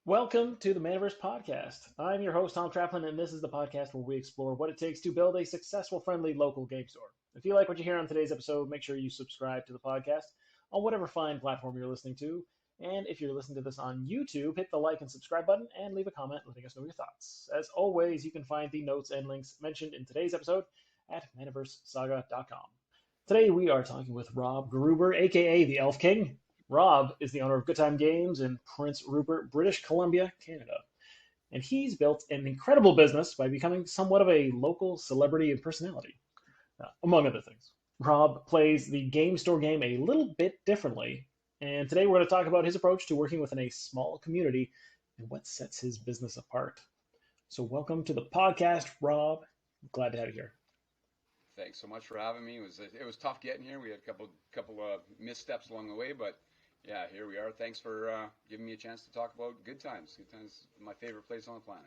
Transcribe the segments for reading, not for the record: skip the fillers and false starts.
Welcome to the Manaverse Podcast. I'm your host, Tom Traplin, and this is the podcast where we explore what it takes to build a successful, friendly local game store. If you like what you hear on today's episode, make sure you subscribe to the podcast on whatever fine platform you're listening to. And if you're listening to this on YouTube, hit the like and subscribe button and leave a comment letting us know your thoughts. As always, you can find the notes and links mentioned in today's episode at manaversesaga.com. Today we are talking with Rob Gruber, aka the Elf King. Rob is the owner of Good Time Games in Prince Rupert, British Columbia, Canada. And he's built an incredible business by becoming somewhat of a local celebrity and personality, among other things. Rob plays the Game Store game a little bit differently. And today we're going to talk about his approach to working within a small community and what sets his business apart. So, welcome to the podcast, Rob. Glad to have you here. Thanks so much for having me. It was tough getting here. We had a couple of missteps along the way, but yeah, here we are. Thanks for giving me a chance to talk about Good Times. Good Times, my favorite place on the planet.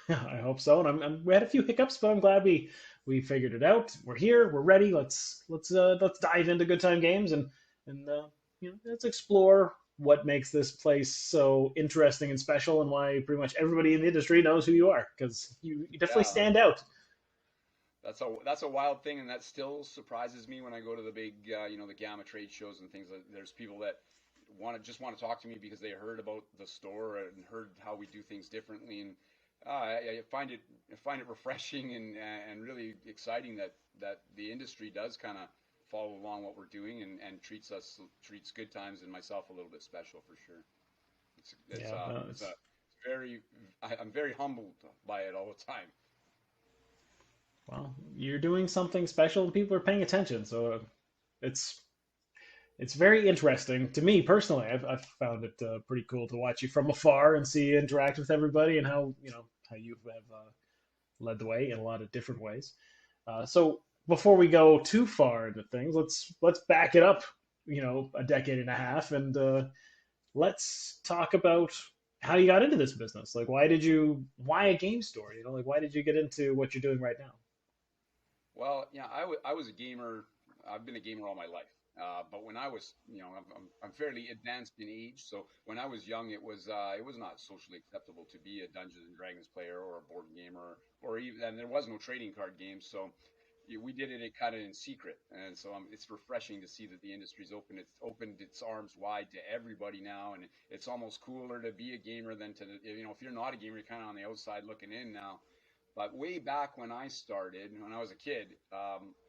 I hope so. And we had a few hiccups, but I'm glad we figured it out. We're here. We're ready. Let's dive into Good Time Games and let's explore what makes this place so interesting and special, and why pretty much everybody in the industry knows who you are, because you definitely Yeah, stand out. that's a wild thing, and that still surprises me when I go to the big, the Gamma trade shows and things. There's people that want to talk to me because they heard about the store and heard how we do things differently, and I find it refreshing and really exciting that the industry does kind of follow along what we're doing and treats Good Times and myself a little bit special for sure. It's it's Yeah, uh no, it's it's a very I'm very humbled by it all the time. well, you're doing something special. People are paying attention, so it's it's very interesting to me personally. I've found it pretty cool to watch you from afar and see you interact with everybody, and how you have led the way in a lot of different ways. So before we go too far into things, let's back it up, a decade and a half, and let's talk about how you got into this business. Like, why a game store? Like, why did you get into what you're doing right now? Well, yeah, I was a gamer. I've been a gamer all my life. But when I was, I'm fairly advanced in age. So when I was young, it was not socially acceptable to be a Dungeons and Dragons player or a board gamer, or even, and there was no trading card games. So we did it kind of in secret. And so it's refreshing to see that the industry's opened its arms wide to everybody now, and it's almost cooler to be a gamer than if you're not a gamer, you're kind of on the outside looking in now. But way back when I started, when I was a kid,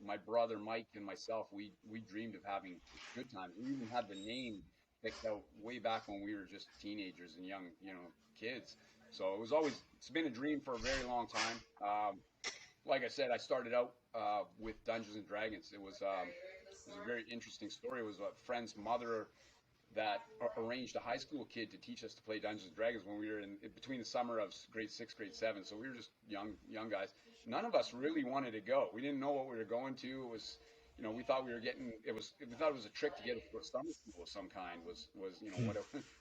my brother Mike and myself, we dreamed of having Good Times. We even had the name picked out way back when we were just teenagers and young, kids. So it's been a dream for a very long time. Like I said, I started out with Dungeons and Dragons. It was a very interesting story. It was a friend's mother that arranged a high school kid to teach us to play Dungeons and Dragons when we were in between the summer of grade six, grade seven. So we were just young guys. None of us really wanted to go. We didn't know what we were going to. It was, we thought we were getting. We thought it was a trick to get us to a summer school of some kind. What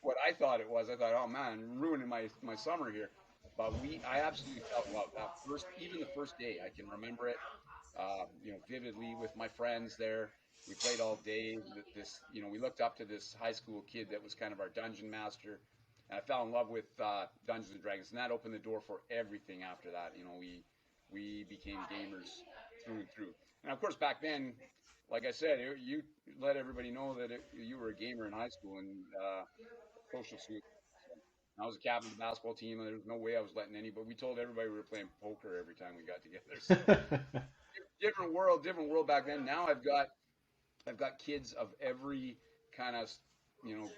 what I thought it was. I thought, oh man, I'm ruining my summer here. But I absolutely felt love that even the first day. I can remember it, vividly with my friends there. We played all day. We looked up to this high school kid that was kind of our dungeon master, and I fell in love with Dungeons and Dragons, and that opened the door for everything after that. We became gamers through and through. And of course, back then, like I said, you let everybody know that you were a gamer in high school, and social suit. So I was a captain of the basketball team, and there was no way I was letting anybody. We told everybody we were playing poker every time we got together. So different world back then. Now I've got kids of every kind of, you know,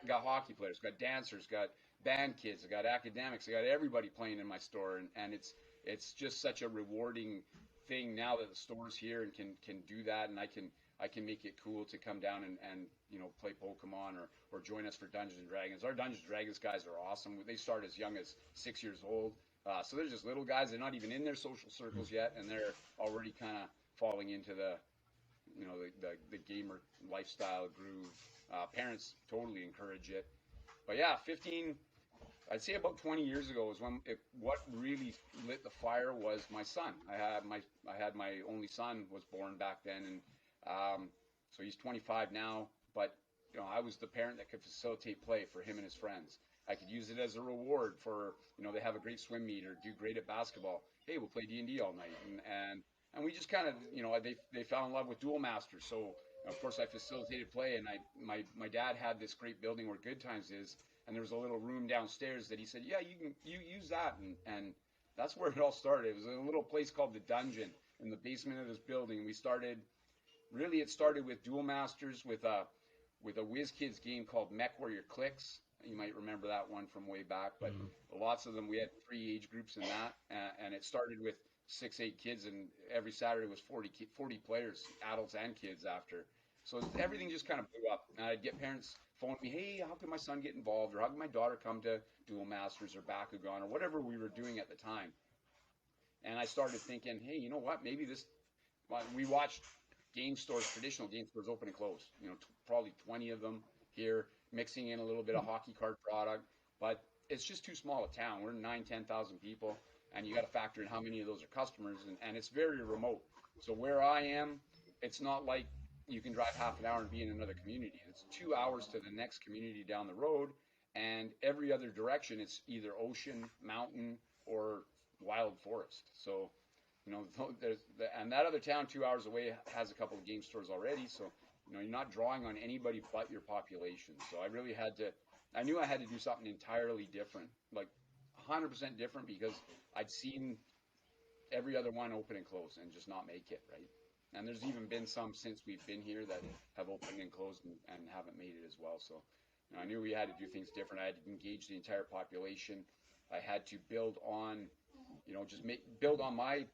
got hockey players, got dancers, got band kids, I got academics, I got everybody playing in my store, and it's just such a rewarding thing now that the store's here and can do that, and I can make it cool to come down and play Pokemon or join us for Dungeons and Dragons. Our Dungeons and Dragons guys are awesome. They start as young as 6 years old, so they're just little guys. They're not even in their social circles yet, and they're already kind of falling into the gamer lifestyle groove. Parents totally encourage it. But yeah, I'd say about 20 years ago was what really lit the fire was my son. I had my only son was born back then, and so he's 25 now. But I was the parent that could facilitate play for him and his friends. I could use it as a reward for, they have a great swim meet or do great at basketball. Hey, we'll play D&D all night. And we just kind of, they fell in love with Duel Masters. So, of course, I facilitated play, and my dad had this great building where Good Times is, and there was a little room downstairs that he said, yeah, you use that, and that's where it all started. It was a little place called the Dungeon in the basement of this building. It started with Duel Masters with a WizKids game called Mech Warrior Clicks. You might remember that one from way back, but lots of them. We had 3 age groups in that, and it started with 6-8 kids, and every Saturday was 40 players, adults and kids after. So everything just kind of blew up. And I'd get parents phoning me, hey, how can my son get involved? Or how can my daughter come to Duel Masters or Bakugan or whatever we were doing at the time? And I started thinking, hey, you know what? Maybe we watched traditional game stores open and close. Probably 20 of them here, mixing in a little bit of hockey card product. But it's just too small a town. We're 10,000 people. And you got to factor in how many of those are customers. And it's very remote. So where I am, it's not like you can drive half an hour and be in another community. It's 2 hours to the next community down the road, and every other direction it's either ocean, mountain, or wild forest. So, and that other town 2 hours away has a couple of game stores already. So, you're not drawing on anybody but your population. So I knew I had to do something entirely different, like 100% different, because I'd seen every other one open and close and just not make it, right? And there's even been some since we've been here that have opened and closed and haven't made it as well. So, I knew we had to do things different. I had to engage the entire population. I had to build on, build on my,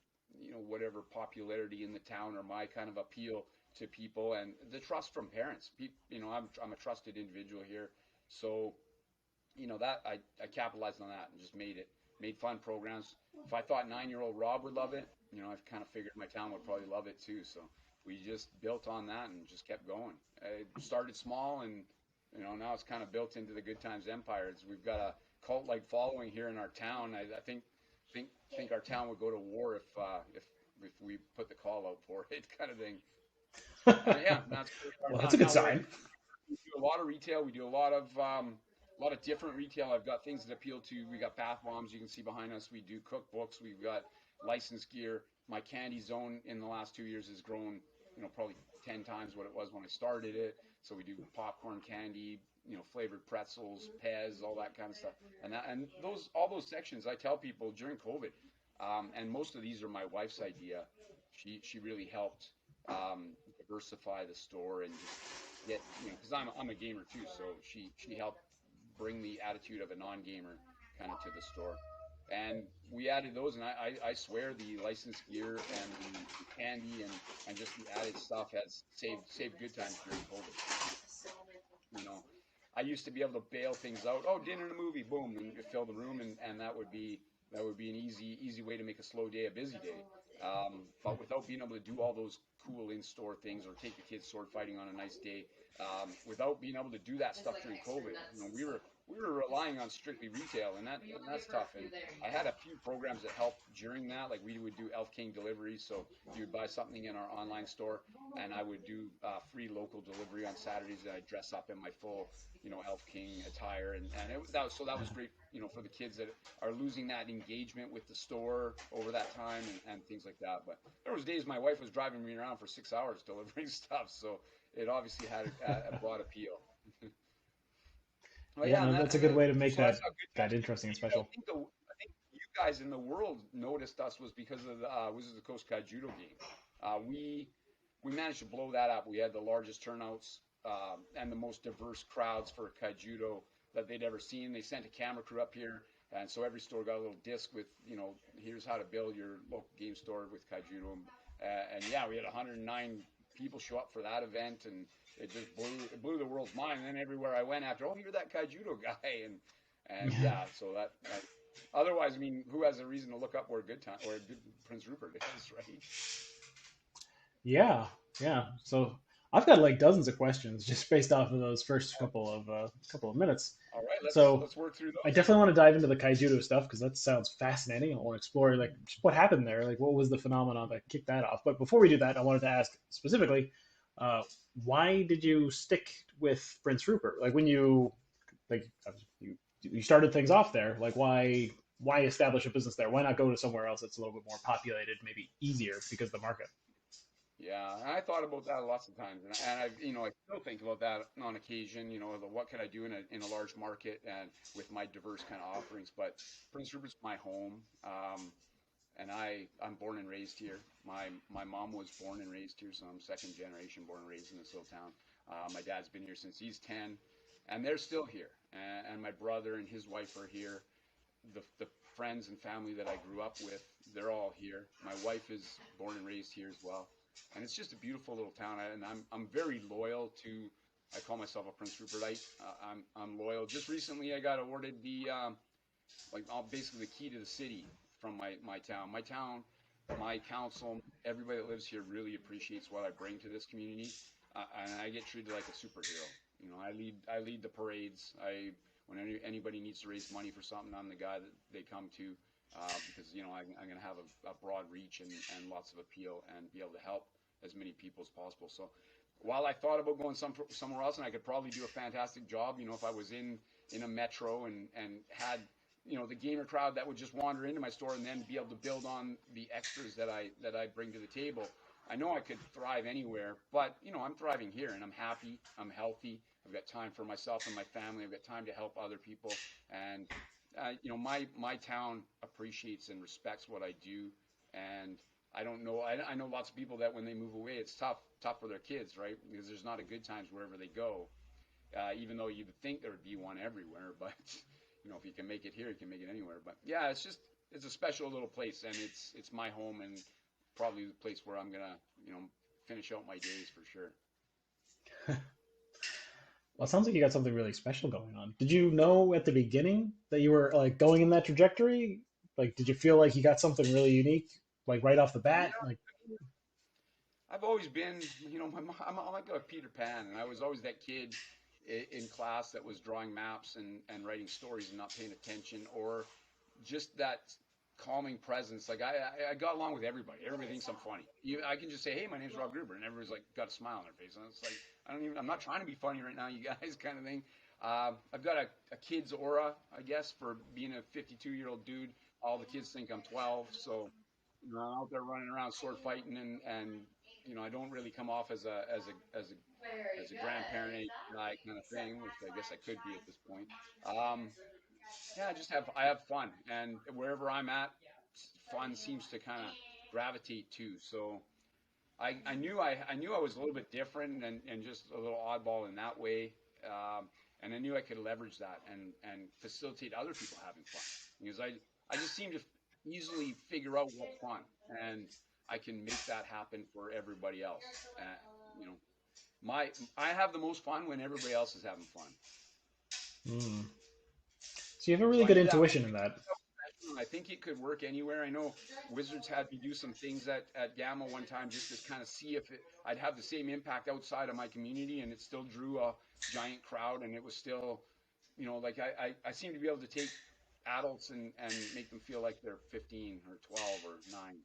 whatever popularity in the town or my kind of appeal to people and the trust from parents. I'm a trusted individual here. So, that I capitalized on that and just made fun programs. If I thought 9-year-old Rob would love it, I've kind of figured my town would probably love it too. So we just built on that and just kept going. It started small, and now it's kind of built into the Good Times empire. We've got a cult-like following here in our town. I think our town would go to war if we put the call out for it, kind of thing. Yeah, that's a good sign. We do a lot of retail. We do a lot of different retail. I've got things that appeal to. We got bath bombs. You can see behind us. We do cookbooks. We've got licensed gear. My candy zone in the last 2 years has grown, probably 10 times what it was when I started it. So we do popcorn, candy, flavored pretzels, Pez, all that kind of stuff. And all those sections, I tell people during COVID, and most of these are my wife's idea. She really helped diversify the store and just get, because I'm a gamer too, so she helped bring the attitude of a non-gamer kind of to the store. And we added those, and I swear the licensed gear and the candy and just the added stuff has saved Good Times during COVID. I used to be able to bail things out. Oh, dinner and a movie, boom, and you fill the room, and that would be an easy way to make a slow day a busy day. But without being able to do all those cool in-store things or take the kids sword fighting on a nice day, without being able to do that stuff during COVID, we were relying on strictly retail, and that's tough. And I had a few programs that helped during that, like we would do Elf King delivery, so you would buy something in our online store, and I would do free local delivery on Saturdays, and I'd dress up in my full, Elf King attire, and that was great, for the kids that are losing that engagement with the store over that time and things like that. But there was days my wife was driving me around for 6 hours delivering stuff, so it obviously had a broad appeal. Well, yeah, that's a good way to make that interesting and special. I think you guys in the world noticed us was because of the Wizards of the Coast Kaijudo game. We managed to blow that up. We had the largest turnouts and the most diverse crowds for Kaijudo that they'd ever seen. They sent a camera crew up here, and so every store got a little disc with, here's how to build your local game store with Kaijudo. And yeah, we had 109 people show up for that event, and it just blew the world's mind. And then everywhere I went after, you're that Kaijudo guy, and yeah, so that otherwise, I mean, who has a reason to look up where good Prince Rupert is, right? Yeah. So I've got like dozens of questions just based off of those first couple of minutes. All right, let's work through those. I definitely want to dive into the Kaijudo stuff because that sounds fascinating. I want to explore like just what happened there, like what was the phenomenon that kicked that off. But before we do that, I wanted to ask specifically, why did you stick with Prince Rupert? Like when you you started things off there. Like, why establish a business there? Why not go to somewhere else that's a little bit more populated, maybe easier because of the market? Yeah, and I thought about that lots of times, and I, I still think about that on occasion. What could I do in a large market and with my diverse kind of offerings? But Prince Rupert's my home, and I'm born and raised here. My mom was born and raised here, so I'm second generation born and raised in this little town. My dad's been here since he's 10, and they're still here. And my brother and his wife are here. The friends and family that I grew up with, they're all here. My wife is born and raised here as well, and it's just a beautiful little town. And I'm very loyal to. I call myself a Prince Rupertite. I'm loyal. Just recently, I got awarded the basically the key to the city from my town. My council, everybody that lives here really appreciates what I bring to this community, and I get treated like a superhero. I lead the parades. When anybody needs to raise money for something, I'm the guy that they come to because I'm going to have a broad reach and lots of appeal and be able to help as many people as possible. So while I thought about going somewhere else, and I could probably do a fantastic job, if I was in a metro and had the gamer crowd that would just wander into my store and then be able to build on the extras that I bring to the table. I know I could thrive anywhere, but I'm thriving here and I'm happy, I'm healthy. I've got time for myself and my family. I've got time to help other people, and my town appreciates and respects what I do. And I don't know. I know lots of people that when they move away, it's tough for their kids, right? Because there's not a good times wherever they go. Even though you'd think there would be one everywhere, but if you can make it here, you can make it anywhere. But yeah, it's a special little place, and it's my home and probably the place where I'm gonna finish out my days for sure. Well, it sounds like you got something really special going on. Did you know at the beginning that you were like going in that trajectory? Like, did you feel like you got something really unique, like right off the bat? Yeah, Like, I've always been, I'm like a Peter Pan, and I was always that kid in class that was drawing maps and writing stories and not paying attention, or just that calming presence. Like I got along with everybody. Everybody thinks I'm funny. I can just say, "Hey, my name's Rob Gruber," and everybody's like got a smile on their face. And it's like I'm not trying to be funny right now, you guys, kind of thing. I've got a kid's aura, I guess, for being a 52-year-old dude. All the kids think I'm 12, so I'm out there running around sword fighting, and I don't really come off as a grandparent age guy kind of thing, which I guess I could be at this point. Um, yeah, I have fun, and wherever I'm at, fun seems to kind of gravitate to. So I knew I was a little bit different and just a little oddball in that way, and I knew I could leverage that and facilitate other people having fun because I just seem to easily figure out what's fun, and I can make that happen for everybody else. You know, my I have the most fun when everybody else is having fun. hmm. So you have a So really I good knew that intuition in that. I think it could work anywhere. I know Wizards had me do some things at Gamma one time just to kind of see if I'd have the same impact outside of my community, and it still drew a giant crowd, and it was still, like I seem to be able to take adults and make them feel like they're 15 or 12 or 9,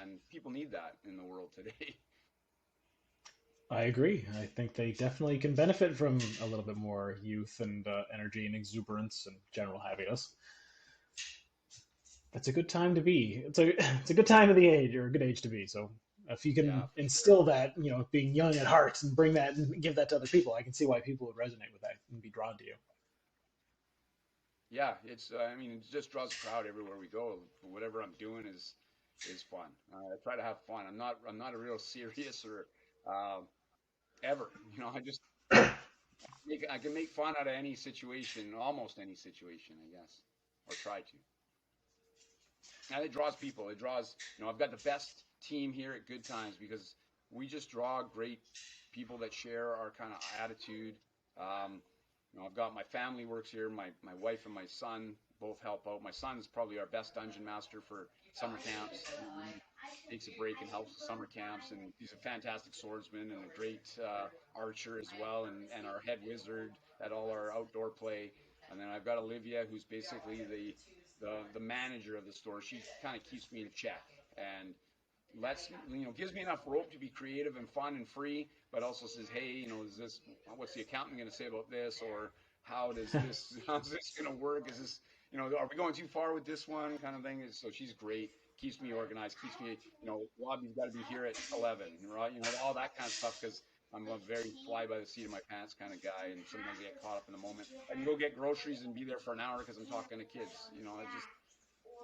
and people need that in the world today. I agree. I think they definitely can benefit from a little bit more youth and energy and exuberance and general happiness. That's a good time to be. It's a good time of the age or a good age to be. So if you Yeah, can for sure. instill that, being young at heart and bring that and give that to other people, I can see why people would resonate with that and be drawn to you. Yeah, I mean, it just draws a crowd everywhere we go. Whatever I'm doing is fun. I try to have fun. I'm not a real serious or uh, ever. I just I can make fun out of any situation, almost any situation, I guess, or try to. And it draws people. It draws. I've got the best team here at Good Times because we just draw great people that share our kind of attitude. Um, I've got my family works here. My wife and my son both help out. My son's probably our best dungeon master for summer camps. He takes a break and helps with summer camps, and he's a fantastic swordsman and a great archer as well, and our head wizard at all our outdoor play. And then I've got Olivia, who's basically the manager of the store. She kind of keeps me in check and gives me enough rope to be creative and fun and free, but also says, hey, is this what's the accountant going to say about this, or how's this going to work? Is this, are we going too far with this one kind of thing? So she's great, keeps me organized, keeps me, Rob, you've got to be here at 11, right? All that kind of stuff, because I'm a very fly by the seat of my pants kind of guy, and sometimes I get caught up in the moment. I can go get groceries and be there for an hour because I'm talking to kids.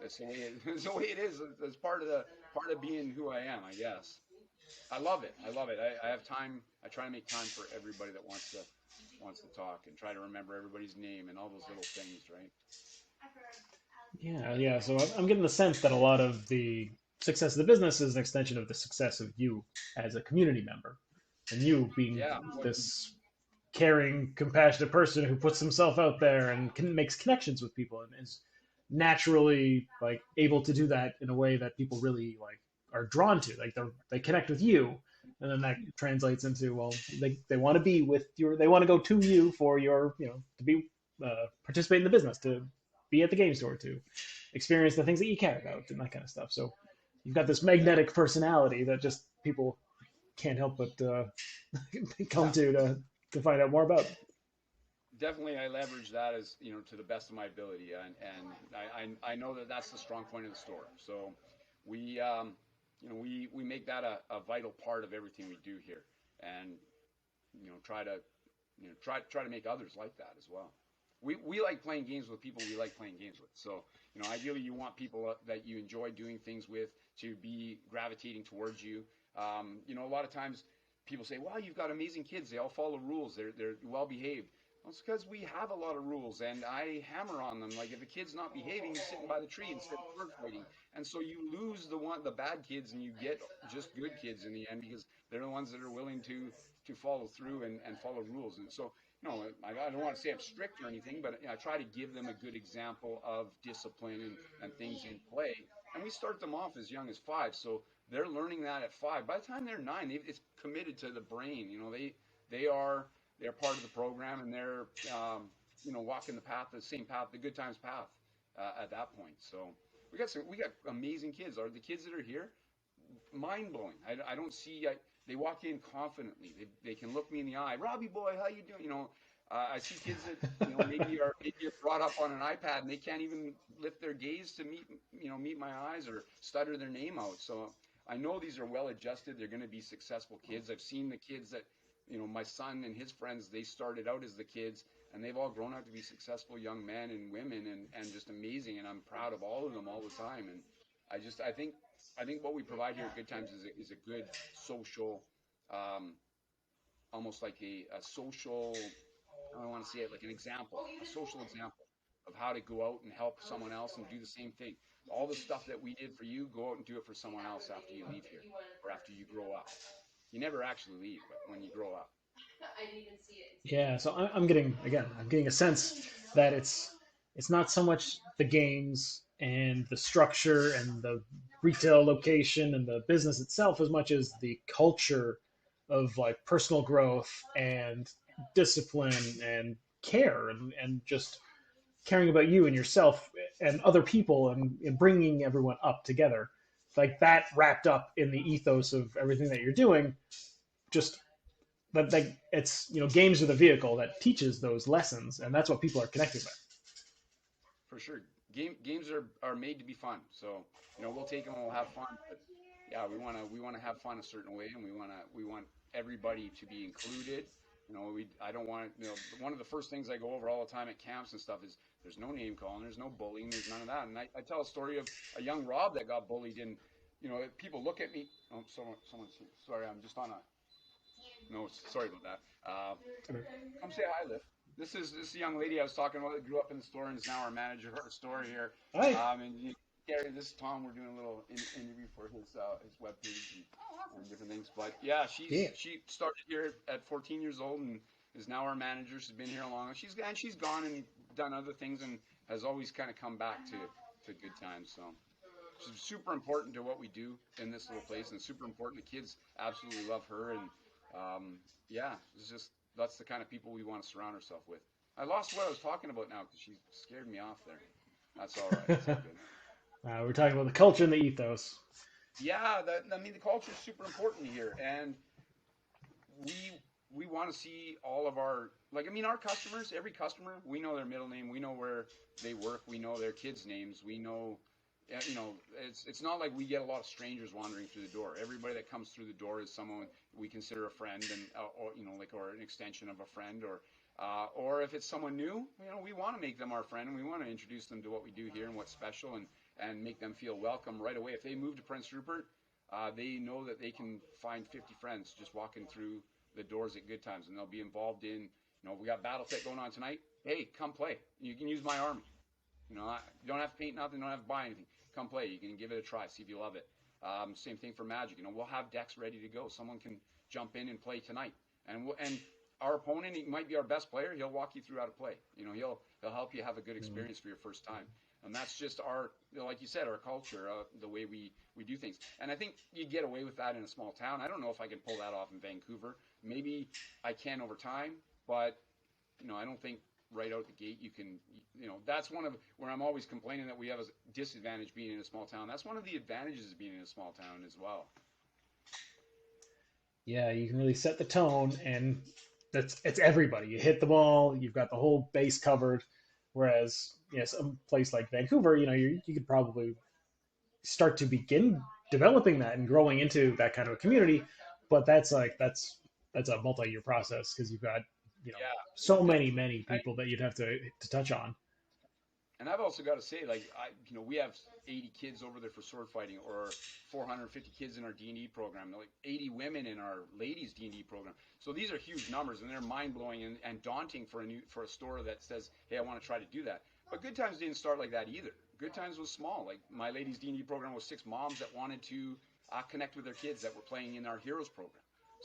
That's the way it's the way it is. It's part of being who I am, I guess. I love it. I love it. I have time. I try to make time for everybody that wants to talk, and try to remember everybody's name and all those little things, right? Yeah, yeah. So I'm getting the sense that a lot of the success of the business is an extension of the success of you as a community member, and you being Yeah. this caring, compassionate person who puts himself out there and makes connections with people and is naturally like able to do that in a way that people really like are drawn to. Like they connect with you, and then that translates into, well, they want to be with your, they want to go to you for your, to be participate in the business, to be at the game store, to experience the things that you care about and that kind of stuff. So you've got this Yeah. magnetic personality that just people can't help but come Yeah. to find out more about. Definitely, I leverage that as to the best of my ability, and I know that that's the strong point of the store. So we we make that a vital part of everything we do here, and try to try to make others like that as well. We like playing games with people we like playing games with. So ideally, you want people that you enjoy doing things with to be gravitating towards you. A lot of times people say, "Wow, you've got amazing kids. They all follow rules. They're well behaved." Well, it's because we have a lot of rules, and I hammer on them. Like, if a kid's not behaving, he's sitting by the tree instead of bird fighting, and so you lose the bad kids, and you get just good kids in the end, because they're the ones that are willing to follow through and follow rules. And so, I don't want to say I'm strict or anything, but I try to give them a good example of discipline and things in play. And we start them off as young as 5, so they're learning that at 5. By the time they're 9, it's committed to the brain. They are they're part of the program, and they're walking the same path, the good times path at that point. So we got amazing kids. Are the kids that are here mind blowing? I don't see. They walk in confidently. They can look me in the eye. Robbie boy, how you doing? I see kids that maybe are brought up on an iPad, and they can't even lift their gaze to meet my eyes, or stutter their name out. So I know these are well adjusted. They're going to be successful kids. I've seen the kids that my son and his friends, they started out as the kids, and they've all grown up to be successful young men and women, and just amazing. And I'm proud of all of them all the time. And I think what we provide here at Good Times is a good social, almost like a social, I don't want to say it, like an example, a social example of how to go out and help someone else and do the same thing. All the stuff that we did for you, go out and do it for someone else after you leave here, or after you grow up. You never actually leave, but when you grow up. Yeah, so I'm getting a sense that it's not so much the games and the structure and the retail location and the business itself as much as the culture of like personal growth and discipline and care and just caring about you and yourself and other people and bringing everyone up together. Like that wrapped up in the ethos of everything that you're doing, just but like it's games are the vehicle that teaches those lessons, and that's what people are connecting with. For sure. Games are made to be fun. So, we'll take them and we'll have fun. But yeah, we wanna have fun a certain way, and we want everybody to be included. I don't want, one of the first things I go over all the time at camps and stuff is there's no name calling, there's no bullying, there's none of that. And I tell a story of a young Rob that got bullied, and people look at me. Oh, someone's sorry, I'm just on a. No, sorry about that. Come say hi, Liv. This young lady I was talking about that grew up in the store and is now our manager of our store here. Hi. And Gary, this is Tom. We're doing a little interview for his web page and different things. But yeah, she started here at 14 years old and is now our manager. She's been here long. She's gone and done other things and has always kind of come back to Good Times. So she's super important to what we do in this little place, and super important. The kids absolutely love her, and yeah, it's just that's the kind of people we want to surround ourselves with. I lost what I was talking about now because she scared me off there. That's all right. That's all good. We're talking about the culture and the ethos. Yeah, the culture is super important here, and we we want to see all of our, like, I mean, our customers, every customer, we know their middle name, we know where they work, we know their kids' names, we know, you know, it's not like we get a lot of strangers wandering through the door. Everybody that comes through the door is someone we consider a friend, and or, you know, like, or an extension of a friend, or if it's someone new, you know, we want to make them our friend, and we want to introduce them to what we do here and what's special, and make them feel welcome right away. If they move to Prince Rupert, they know that they can find 50 friends just walking through the doors at good times, and they'll be involved in, you know, we got BattleTech going on tonight. Hey, come play. You can use my army. You know, you don't have to paint nothing, don't have to buy anything. Come play. You can give it a try, see if you love it. Same thing for Magic. You know, we'll have decks ready to go. Someone can jump in and play tonight, and our opponent, he might be our best player. He'll walk you through how to play. You know, he'll help you have a good experience for your first time. And that's just our, you know, like you said, our culture, the way we do things. And I think you get away with that in a small town. I don't know if I can pull that off in Vancouver. Maybe I can over time, but you know, I don't think right out the gate you can. You know, that's one of where I'm always complaining that we have a disadvantage being in a small town. That's one of the advantages of being in a small town as well. Yeah, you can really set the tone, and it's everybody. You hit the ball, you've got the whole base covered. Whereas, yes, a place like Vancouver, you know, you could probably start to begin developing that and growing into that kind of a community, but that's a multi-year process because you've got, you know, so Yeah, many people that you'd have to touch on. and I've also got to say, like, you know, we have 80 kids over there for sword fighting, or 450 kids in our D&D program, like 80 women in our ladies D&D program. So these are huge numbers, and they're mind blowing and daunting for a store that says, hey, I want to try to do that. But Good Times didn't start like that either. Good Times was small. Like, my ladies D&D program was 6 moms that wanted to connect with their kids that were playing in our Heroes program.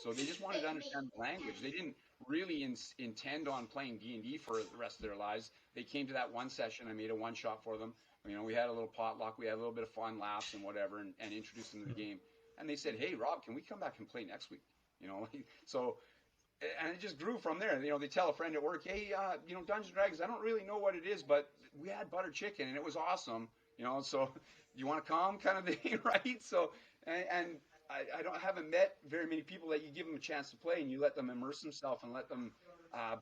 So they just wanted to understand the language. They didn't really intend on playing D&D for the rest of their lives. They came to that one session. I made a one shot for them. You know, we had a little potluck. We had a little bit of fun, laughs, and whatever, and introduced them to the game. And they said, "Hey, Rob, can we come back and play next week?" You know, so, and it just grew from there. You know, they tell a friend at work, "Hey, you know, Dungeons and Dragons. I don't really know what it is, but we had butter chicken and it was awesome. You know, so you want to come, kind of thing, right?" So, and I haven't met very many people that you give them a chance to play and you let them immerse themselves and let them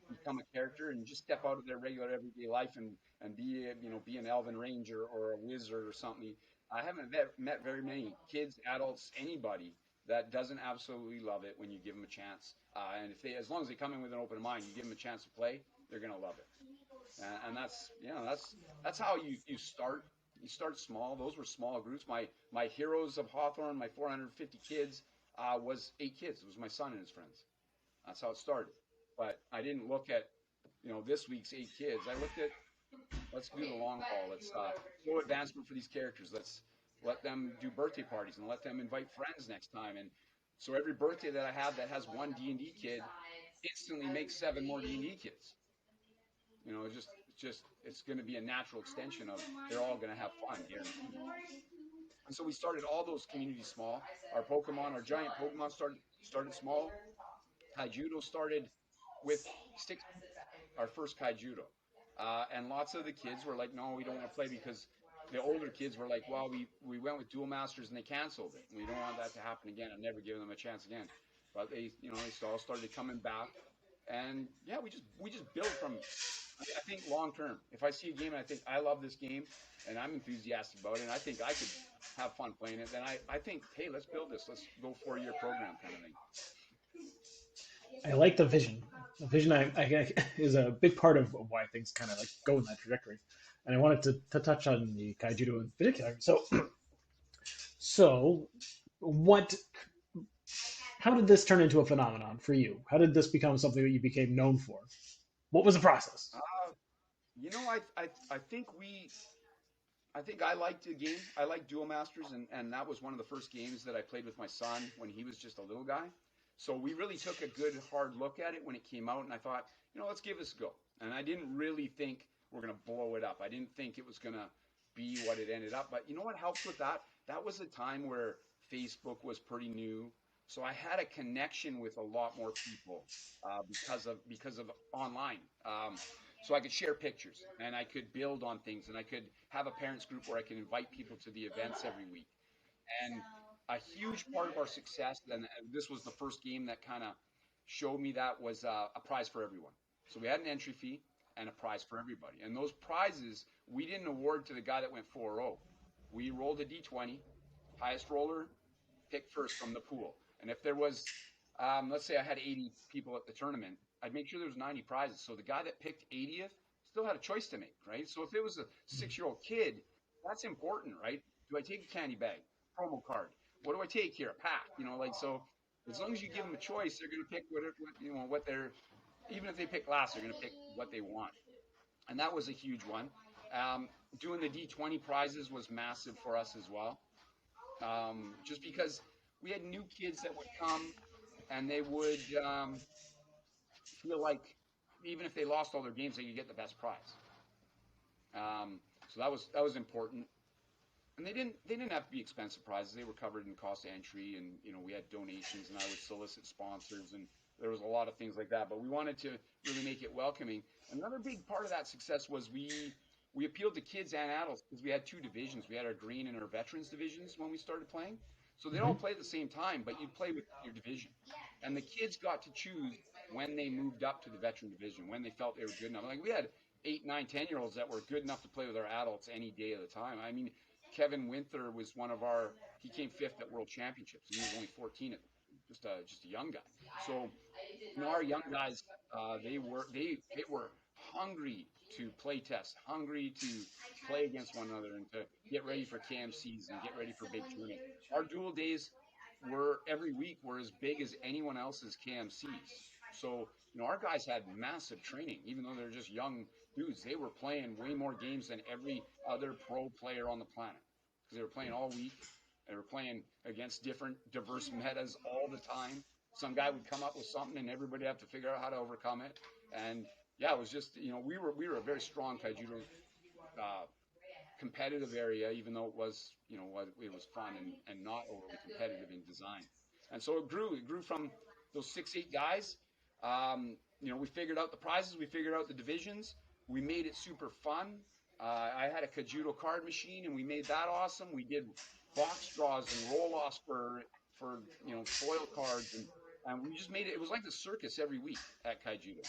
become a character and just step out of their regular everyday life and be you know, be an elven ranger or a wizard or something. I haven't met very many kids, adults, anybody that doesn't absolutely love it when you give them a chance. And if they, as long as they come in with an open mind, you give them a chance to play, they're gonna love it. And that's, you know, that's how you start. You start small. Those were small groups. My Heroes of Hawthorne, my 450 kids, was 8 kids. It was my son and his friends. That's how it started. But I didn't look at, you know, this week's 8 kids. I looked at, let's do the long haul. Let's show advancement for these characters. Let's let them do birthday parties and let them invite friends next time. And so every birthday that I have that has one D&D kid instantly makes 7 more D&D kids. You know, it's going to be a natural extension of, they're all going to have fun, guaranteed. And so we started all those communities small. Our giant Pokemon started small. Kaijudo started with 6, our first Kaijudo. And lots of the kids were like, no, we don't want to play, because the older kids were like, well, we went with Duel Masters and they canceled it. We don't want that to happen again. I'm never giving them a chance again. But they, you know, they all started coming back. And yeah, we just build from, I think, long term. If I see a game and I think I love this game and I'm enthusiastic about it and I think I could have fun playing it, then I think, hey, let's build this. Let's go 4-year program kind of thing. I like the vision. The vision is a big part of why things kind of like go in that trajectory. And I wanted to touch on the Kaijudo in particular. So what? How did this turn into a phenomenon for you? How did this become something that you became known for? What was the process? You know, I think I liked the game. I liked Duel Masters, and that was one of the first games that I played with my son when he was just a little guy. So we really took a good hard look at it when it came out, and I thought, you know, let's give this a go. And I didn't really think we're gonna blow it up. I didn't think it was gonna be what it ended up. But you know what helped with that? That was a time where Facebook was pretty new. So I had a connection with a lot more people because of online. So I could share pictures and I could build on things and I could have a parents group where I could invite people to the events every week. And a huge part of our success, and this was the first game that kind of showed me that was a prize for everyone. So we had an entry fee and a prize for everybody. And those prizes, we didn't award to the guy that went 4-0. We rolled a D20, highest roller picked first from the pool. And if there was, let's say I had 80 people at the tournament, I'd make sure there was 90 prizes. So the guy that picked 80th still had a choice to make, right? So if it was a 6-year-old kid, that's important, right? Do I take a candy bag, promo card? What do I take here? A pack, so as long as you give them a choice, they're going to pick what they're, even if they pick last, they're going to pick what they want. And that was a huge one. Doing the D20 prizes was massive for us as well. Just because we had new kids that would come and they would feel like even if they lost all their games, they could get the best prize. So that was important. And they didn't have to be expensive prizes. They were covered in cost of entry, and we had donations, and I would solicit sponsors, and there was a lot of things like that. But we wanted to really make it welcoming. Another big part of that success was we appealed to kids and adults because we had 2 divisions. We had our green and our veterans divisions when we started playing. So they'd all play at the same time, but you'd play with your division. And the kids got to choose when they moved up to the veteran division, when they felt they were good enough. Like we had 8, 9, 10-year-olds that were good enough to play with our adults any day of the time. I mean, Kevin Winther was he came 5th at World Championships. He was only 14, just a young guy. So, our young guys, they were hungry to play test, hungry to play against one another and to get ready for KMCs and get ready for big tournaments. Our dual days every week were as big as anyone else's KMCs. So, our guys had massive training, even though they're just young dudes. They were playing way more games than every other pro player on the planet because they were playing all week. They were playing against different, diverse metas all the time. Some guy would come up with something, and everybody had to figure out how to overcome it. And yeah, it was just we were a very strong Kaijudo competitive area, even though it was it was fun and not overly competitive in design. And so it grew from those 6, 8 guys. We figured out the prizes, we figured out the divisions, we made it super fun. I had a Kaijudo card machine, and we made that awesome. We did box draws and roll-offs for foil cards, and we just made it. It was like the circus every week at Kaijudo.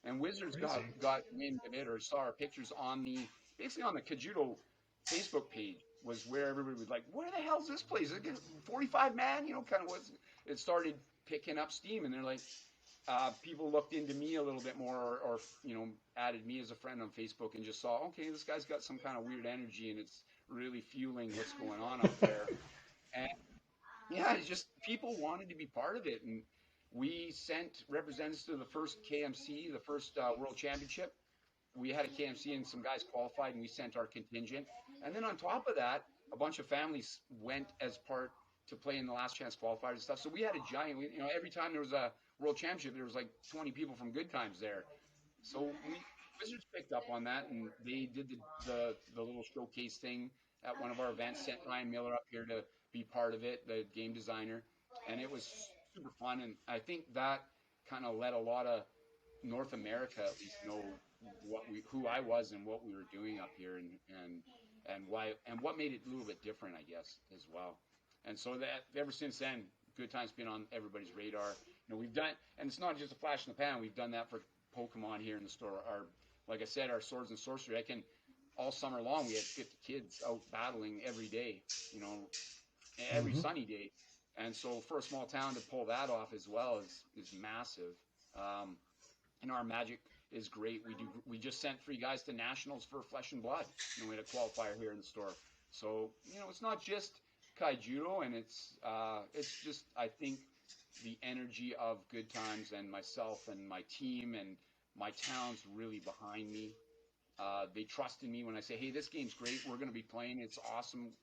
And Wizards got wind of it or saw our pictures basically on the Kaijudo Facebook page was where everybody was like, where the hell's this place? Is it 45 man? Kind of was. It started picking up steam, and they're like, people looked into me a little bit more or added me as a friend on Facebook and just saw, okay, this guy's got some kind of weird energy and it's really fueling what's going on out there. And yeah, it's just people wanted to be part of it. And we sent representatives to the first KMC, the first World Championship. We had a KMC and some guys qualified, and we sent our contingent. And then on top of that, a bunch of families went as part to play in the last chance qualifiers and stuff. So we had a giant, every time there was a World Championship, there was like 20 people from Good Times there. So Wizards picked up on that, and they did the little showcase thing at one of our events, sent Ryan Miller up here to be part of it, the game designer. And it was super fun. And I think that kind of let a lot of North America at least know who I was and what we were doing up here and why and what made it a little bit different, I guess, as well. And so that ever since then, Good Time's been on everybody's radar. We've done, and it's not just a flash in the pan. We've done that for Pokemon here in the store. Like I said, our Swords and Sorcery. All summer long, we had 50 kids out battling every day. Every sunny day. And so for a small town to pull that off as well is massive. Our Magic is great. We just sent 3 guys to nationals for Flesh and Blood. We had a qualifier here in the store. So it's not just Kaijudo, and it's just, I think, the energy of Good Times and myself and my team and my town's really behind me. They trust in me when I say, hey, this game's great. We're going to be playing. It's awesome.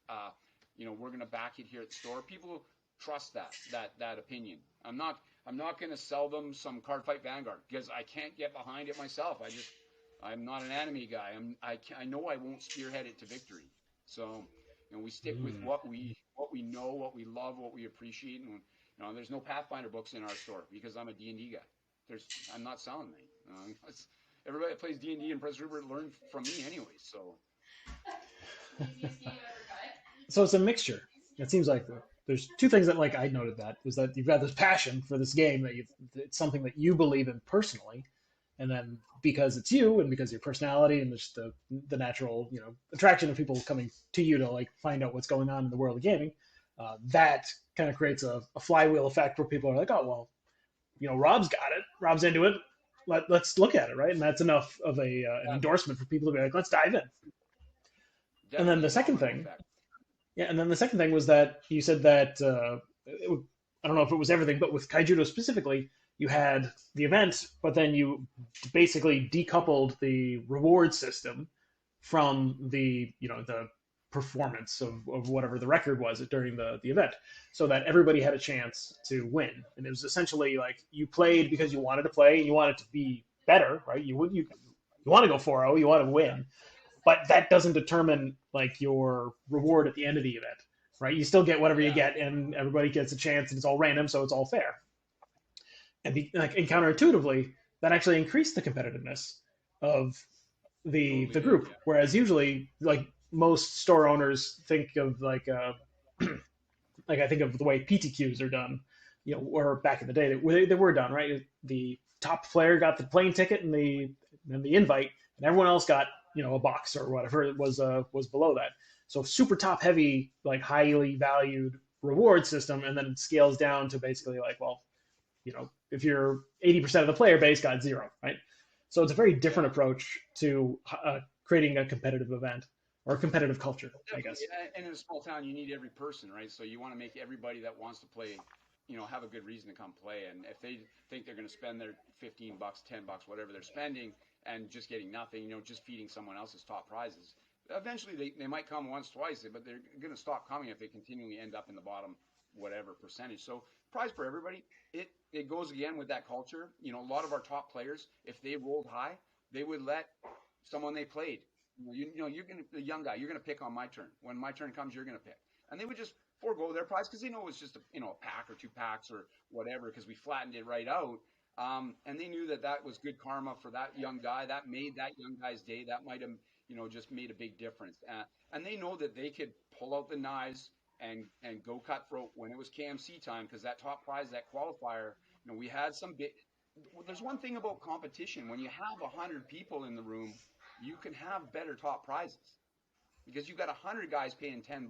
We're going to back it here at the store. People trust that opinion. I'm not going to sell them some Cardfight Vanguard because I can't get behind it myself. I'm not an anime guy. I know I won't spearhead it to victory. So, we stick with what we know, what we love, what we appreciate. And there's no Pathfinder books in our store because I'm a D&D guy. I'm not selling them. Everybody that plays D&D and Prince Rupert learned from me anyway. So. So it's a mixture. it seems like there's two things that like I noted that is that you've got this passion for this game that it's something that you believe in personally, and then because it's you and because your personality and just the natural attraction of people coming to you to like find out what's going on in the world of gaming, that kind of creates a flywheel effect where people are like, oh well, Rob's got it, Rob's into it. Let's look at it, right? And that's enough of an Yeah, endorsement for people to be like, let's dive in. And then definitely the a second domino thing, effect. yeah, and then the second thing was that you said that I don't know if it was everything, but with Kaijudo specifically, you had the event, but then you basically decoupled the reward system from the performance of whatever the record was during the event, so that everybody had a chance to win. And it was essentially like you played because you wanted to play and you wanted to be better, right? You want to go 4-0, you want to Yeah, win, but that doesn't determine like your reward at the end of the event, right? You still get whatever you yeah, get, and everybody gets a chance, and it's all random, so it's all fair. And counterintuitively, that actually increased the competitiveness of totally the did. group. Yeah, Whereas usually, like most store owners think of like I think of the way PTQs are done, or back in the day they were done, right? The top player got the plane ticket and the invite, and everyone else got a box or whatever it was below that. So super top heavy, like highly valued reward system, and then it scales down to basically like, well, if you're 80% of the player base got zero, right? So it's a very different yeah. approach to creating a competitive event or a competitive culture, Well, I definitely. guess. And in a small town, you need every person, right? So you want to make everybody that wants to play, have a good reason to come play. And if they think they're going to spend their $15, $10, whatever they're spending, and just getting nothing, just feeding someone else's top prizes, eventually they might come once, twice, but they're going to stop coming if they continually end up in the bottom whatever percentage. So prize for everybody. It goes again with that culture. A lot of our top players, if they rolled high, they would let someone they played. You're gonna the young guy. You're gonna pick on my turn. When my turn comes, you're gonna pick, and they would just forego their prize because they know it's just a pack or two packs or whatever because we flattened it right out. And they knew that that was good karma for that young guy. That made that young guy's day. That might have just made a big difference. And they know that they could pull out the knives and go cutthroat when it was KMC time because that top prize, that qualifier. We had some big. There's one thing about competition when you have 100 people in the room, you can have better top prizes because you've got 100 guys paying $10.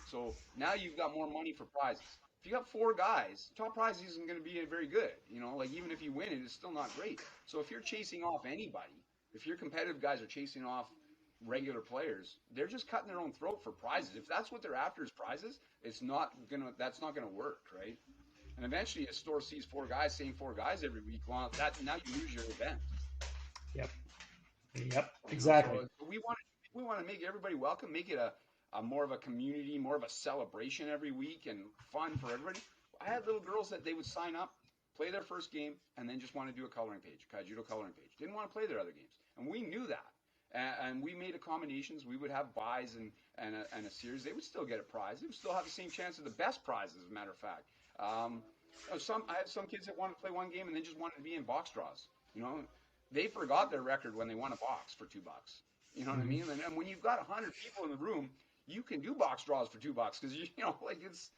So now you've got more money for prizes. If you got 4 guys, top prize isn't going to be very good. Like even if you win it, it's still not great. So if you're chasing off anybody, if your competitive guys are chasing off regular players, they're just cutting their own throat for prizes. If that's what they're after is prizes, that's not gonna work, right? And eventually, a store sees 4 guys, same 4 guys every week. Well, now you lose your event. Yep. Yep. So Exactly. we want to make everybody welcome, make it a more of a community, more of a celebration every week, and fun for everybody. I had little girls that they would sign up, play their first game, and then just want to do a coloring page, Kaijudo coloring page. Didn't want to play their other games, and we knew that. And we made accommodations. We would have buys and a series. They would still get a prize. They would still have the same chance of the best prizes, as a matter of fact. Um, I had some kids that wanted to play one game and then just wanted to be in box draws. You know, they forgot their record when they won a box for $2. You know what I Mm-hmm. mean? And when you've got 100 people in the room, you can do box draws for $2 because like it's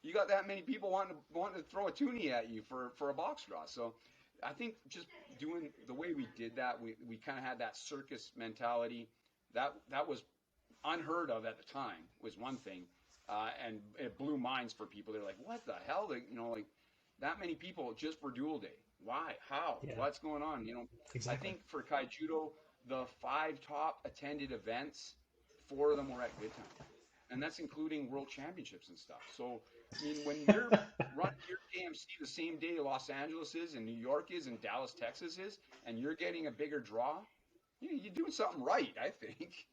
you got that many people wanting to throw a toonie at you for a box draw. So I think just doing the way we did that, we kind of had that circus mentality. That was unheard of at the time. Was one thing, and it blew minds for people. They're like, "What the hell?" Like that many people just for Duel Day. Why? How? Yeah. What's going on? I Exactly. think for Kaijudo, the 5 top attended events, 4 of them were at Good Time, and that's including World Championships and stuff. So, I mean, when you're running your KMC the same day Los Angeles is and New York is and Dallas, Texas is, and you're getting a bigger draw, you're doing something right, I think.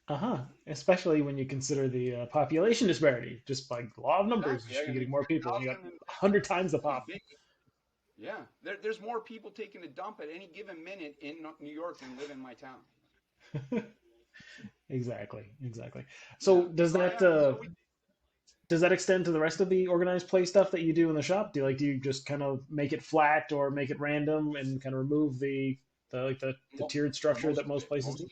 Uh-huh. Especially when you consider the population disparity, just by law of numbers, you Exactly. should be I mean, getting more people, and you got 10,000 100 times the is pop. big. Yeah, there's more people taking a dump at any given minute in New York than live in my town. Exactly. Exactly. So Yeah. So so we does that extend to the rest of the organized play stuff that you do in the shop? Do you just kind of make it flat or make it random and kind of remove The tiered For structure that most of most it, places do?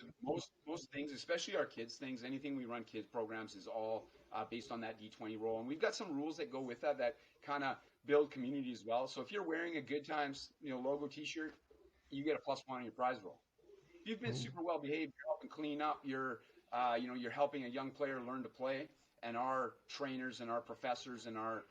most things, especially our kids things, anything we run kids programs is all based on that D20 roll, and we've got some rules that go with that kind of build community as well. So if you're wearing a Good Times, logo T-shirt, you get a +1 on your prize roll. If you've been super well behaved, you're helping clean up, you're helping a young player learn to play, and our trainers and our professors and our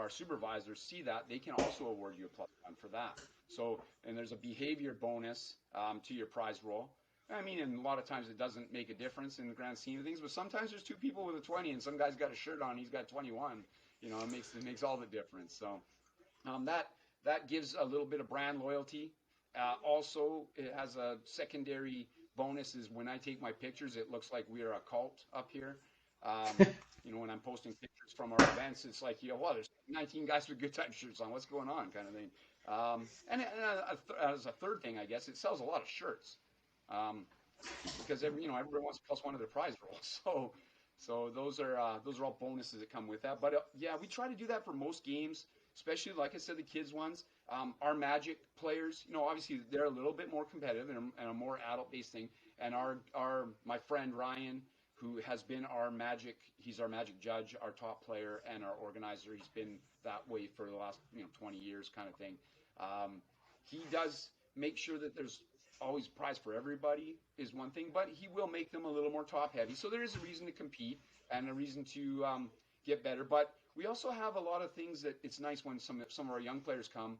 supervisors see that, they can also award you a +1 for that. So, and there's a behavior bonus to your prize roll. I mean, and a lot of times it doesn't make a difference in the grand scheme of things, but sometimes there's two people with a 20 and some guy's got a shirt on, he's got 21. It makes all the difference. So that gives a little bit of brand loyalty. Also, it has a secondary bonus is when I take my pictures, it looks like we are a cult up here. When I'm posting pictures from our events, it's like, there's 19 guys with Good Time shirts on. What's going on, kind of thing. As a third thing, I guess, it sells a lot of shirts because everybody wants a +1 of their prize roll. So those are all bonuses that come with that. But we try to do that for most games, especially like I said, the kids ones. Our Magic players, obviously they're a little bit more competitive and a more adult-based thing. And my friend Ryan, who has been he's our Magic judge, our top player, and our organizer. He's been that way for the last 20 years, kind of thing. He does make sure that there's always a prize for everybody is one thing, but he will make them a little more top heavy. So there is a reason to compete and a reason to get better. But we also have a lot of things that it's nice when some of our young players come.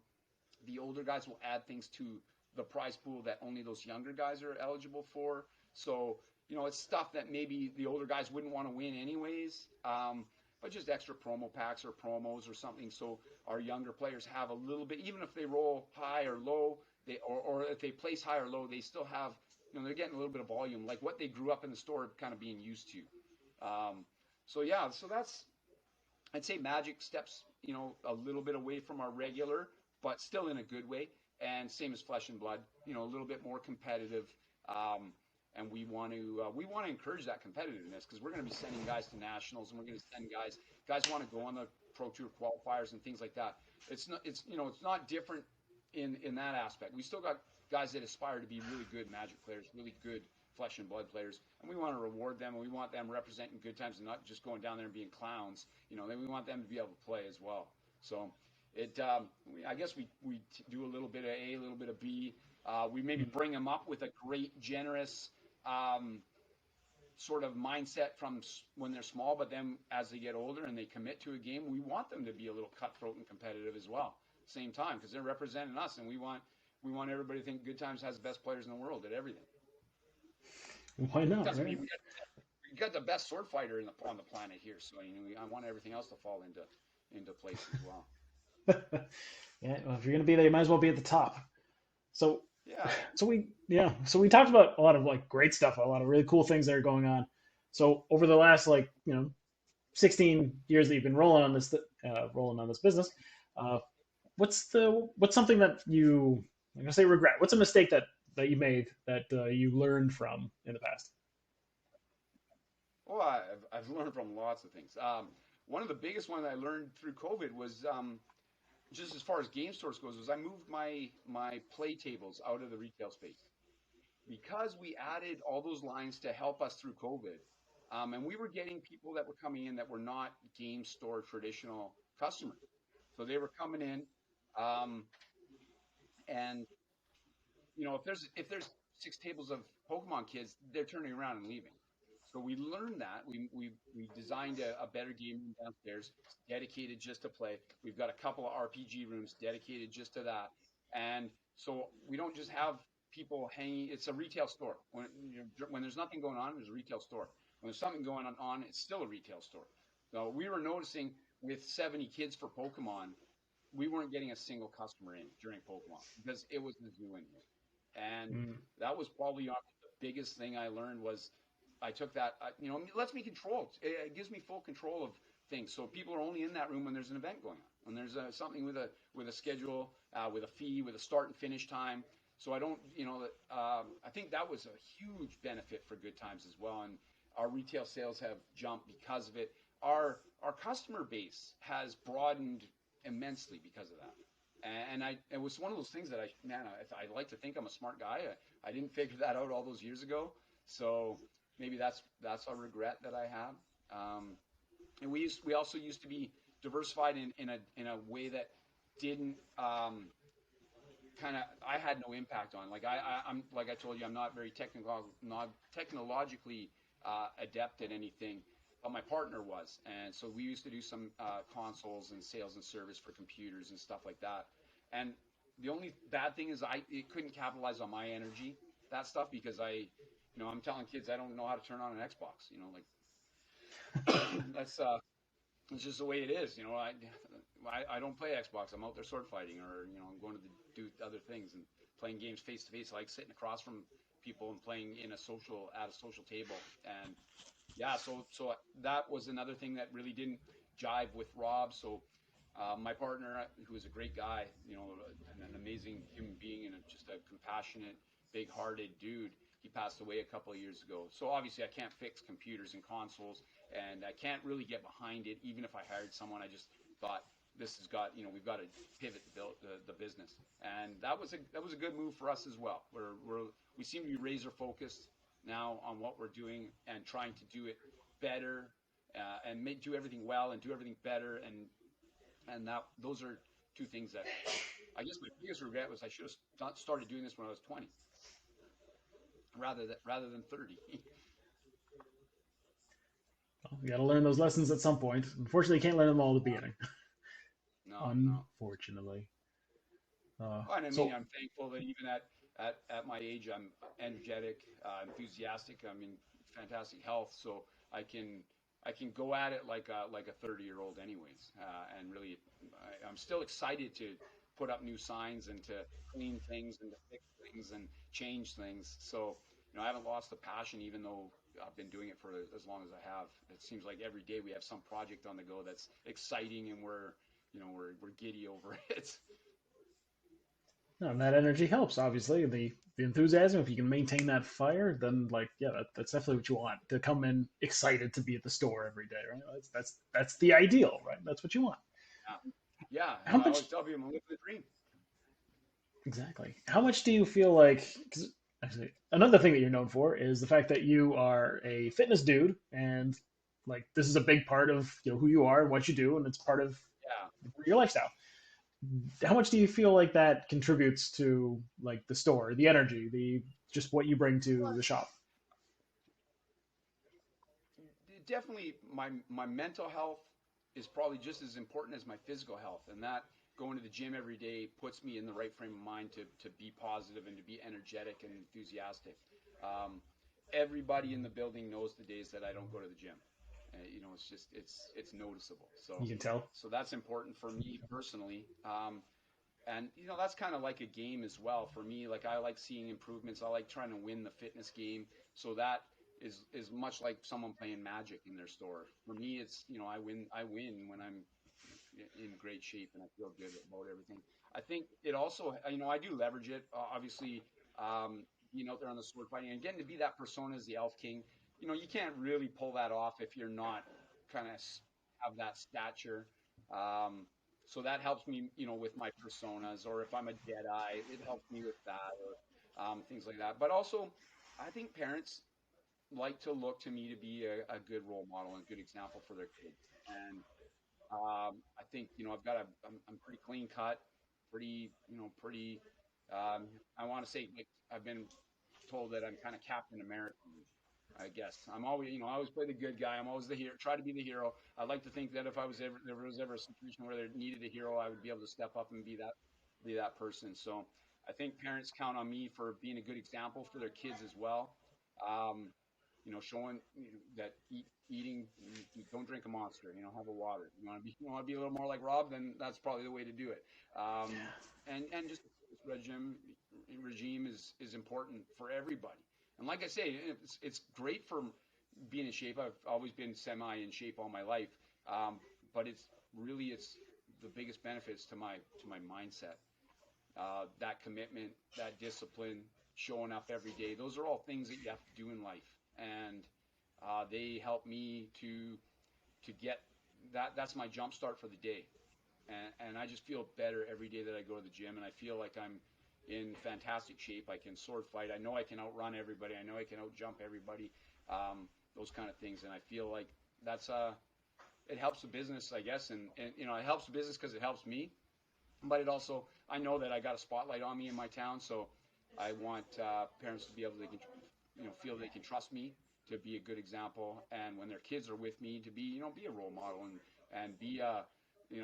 The older guys will add things to the prize pool that only those younger guys are eligible for. So, it's stuff that maybe the older guys wouldn't want to win anyways, but just extra promo packs or promos or something. So our younger players have a little bit, even if they roll high or low, or if they place high or low, they still have, they're getting a little bit of volume, like what they grew up in the store kind of being used to. So that's, I'd say Magic steps, a little bit away from our regular, but still in a good way. And same as Flesh and Blood, a little bit more competitive. And we want to encourage that competitiveness because we're going to be sending guys to nationals, and we're going to send guys want to go on the Pro Tour qualifiers and things like that. It's not different in that aspect. We still got guys that aspire to be really good Magic players, really good Flesh and Blood players, and we want to reward them, and we want them representing Good Times and not just going down there and being clowns. Then we want them to be able to play as well. So I guess we do a little bit of A, a little bit of B. We maybe bring them up with a great, generous sort of mindset from when they're small, but then as they get older and they commit to a game, we want them to be a little cutthroat and competitive as well. Same time, because they're representing us, and we want everybody to think Good Times has the best players in the world at everything. Why not? Right? We got the best sword fighter on the planet here, so I want everything else to fall into place as well. Yeah, well, if you're going to be there, you might as well be at the top. So yeah. So we talked about a lot of great stuff, a lot of really cool things that are going on. So over the last 16 years that you've been rolling on this business, what's something that you, I'm gonna say regret? What's a mistake that you made that you learned from in the past? Well, I've learned from lots of things. One of the biggest ones I learned through COVID was just as far as game stores goes, was I moved my play tables out of the retail space because we added all those lines to help us through COVID. And we were getting people that were coming in that were not game store traditional customers. So they were coming in, and if there's 6 tables of Pokemon kids, they're turning around and leaving. So we learned that. We designed a better game room downstairs, dedicated just to play. We've got a couple of RPG rooms dedicated just to that. And so we don't just have people hanging. It's a retail store. When there's nothing going on, there's a retail store. When there's something going on, it's still a retail store. So we were noticing with 70 kids for Pokemon, we weren't getting a single customer in during Pokemon because it was the zoo in here. And that was probably the biggest thing I learned was I took that, it lets me control. It gives me full control of things. So people are only in that room when there's an event going on, when there's something with a schedule, with a fee, with a start and finish time. So I don't, I think that was a huge benefit for Good Times as well. And our retail sales have jumped because of it. Our customer base has broadened immensely because of that. And it was one of those things that I like to think I'm a smart guy. I didn't figure that out all those years ago. So maybe that's a regret that I have. And we also used to be diversified in a way that didn't kind of I had no impact on. I'm like I told you, I'm not very not technologically adept at anything, but my partner was, and so we used to do some consoles and sales and service for computers and stuff like that. And the only bad thing is it couldn't capitalize on my energy, that stuff, because I'm telling kids I don't know how to turn on an Xbox. That's it's just the way it is. I don't play Xbox. I'm out there sword fighting, or I'm going to do other things and playing games face to face. I like sitting across from people and playing at a social table. And yeah, so that was another thing that really didn't jive with Rob. So my partner, who is a great guy, an amazing human being, and just a compassionate, big-hearted dude. He passed away a couple of years ago. So obviously I can't fix computers and consoles, and I can't really get behind it. Even if I hired someone, I just thought we've got to pivot the business. And that was a good move for us as well. We seem to be razor focused now on what we're doing and trying to do it better, and do everything well and do everything better. And those are two things that I guess my biggest regret was I should have started doing this when I was 20. Rather than 30. Well, you got to learn those lessons at some point. Unfortunately, you can't learn them all at the beginning. No, Unfortunately. And I'm thankful that even at my age, I'm energetic, enthusiastic. I'm in fantastic health, so I can go at it like a 30-year-old, anyways. And really, I'm still excited to put up new signs and to clean things and to fix things and change things. So, I haven't lost the passion, even though I've been doing it for as long as I have. It seems like every day we have some project on the go that's exciting, and we're giddy over it. No, and that energy helps, obviously. The enthusiasm, if you can maintain that fire, then that's definitely what you want. To come in excited to be at the store every day, right? That's the ideal, right? That's what you want. Yeah. How I much always tell people I'm living the dream. exactly? How much do you feel like? Because actually, another thing that you're known for is the fact that you are a fitness dude, and like this is a big part of who you are and what you do, and it's part of Yeah. your lifestyle. How much do you feel like that contributes to like the store, the energy, the just what you bring to the shop? Definitely, my mental health is probably just as important as my physical health, and that going to the gym every day puts me in the right frame of mind to be positive and to be energetic and enthusiastic. Um, Everybody in the building knows the days that I don't go to the gym. It's just it's noticeable. You can tell. So that's important for me personally. And that's kind of like a game as well for me. Like I like seeing improvements. I like trying to win the fitness game. So that is much like someone playing Magic in their store. For me, it's I win when I'm in great shape and I feel good about everything. I think it also I do leverage it obviously. Being out there on the sword fighting and getting to be that persona as the Elf King. You can't really pull that off if you're not kind of have that stature. So that helps me, with my personas, or if I'm a Jedi, it helps me with that, or things like that. But also, I think parents like to look to me to be a good role model and a good example for their kids. And I think, I'm pretty clean cut, pretty. I want to say, like, I've been told that I'm kind of Captain America. I guess I'm always, I always play the good guy. I'm always the hero. Try to be the hero. I like to think that if there was ever a situation where they needed a hero, I would be able to step up and be that person. So I think parents count on me for being a good example for their kids as well. Um, Showing that eating, don't drink a monster. Have a water. You want to be a little more like Rob, then that's probably the way to do it. Um, and just regime is important for everybody. And like I say, it's great for being in shape. I've always been semi in shape all my life, but it's the biggest benefits to my mindset. That commitment, that discipline, showing up every day. Those are all things that you have to do in life, and they help me to get that. That's my jump start for the day. and I just feel better every day that I go to the gym, and I feel like I'm in fantastic shape. I can sword fight. I know I can outrun everybody. I know I can outjump everybody. Those kind of things, and I feel like that's it helps the business, I guess, and it helps the business because it helps me, but it also, I know that I got a spotlight on me in my town, so I want parents to be able to, feel they can trust me to be a good example, and when their kids are with me, to be a role model and be a,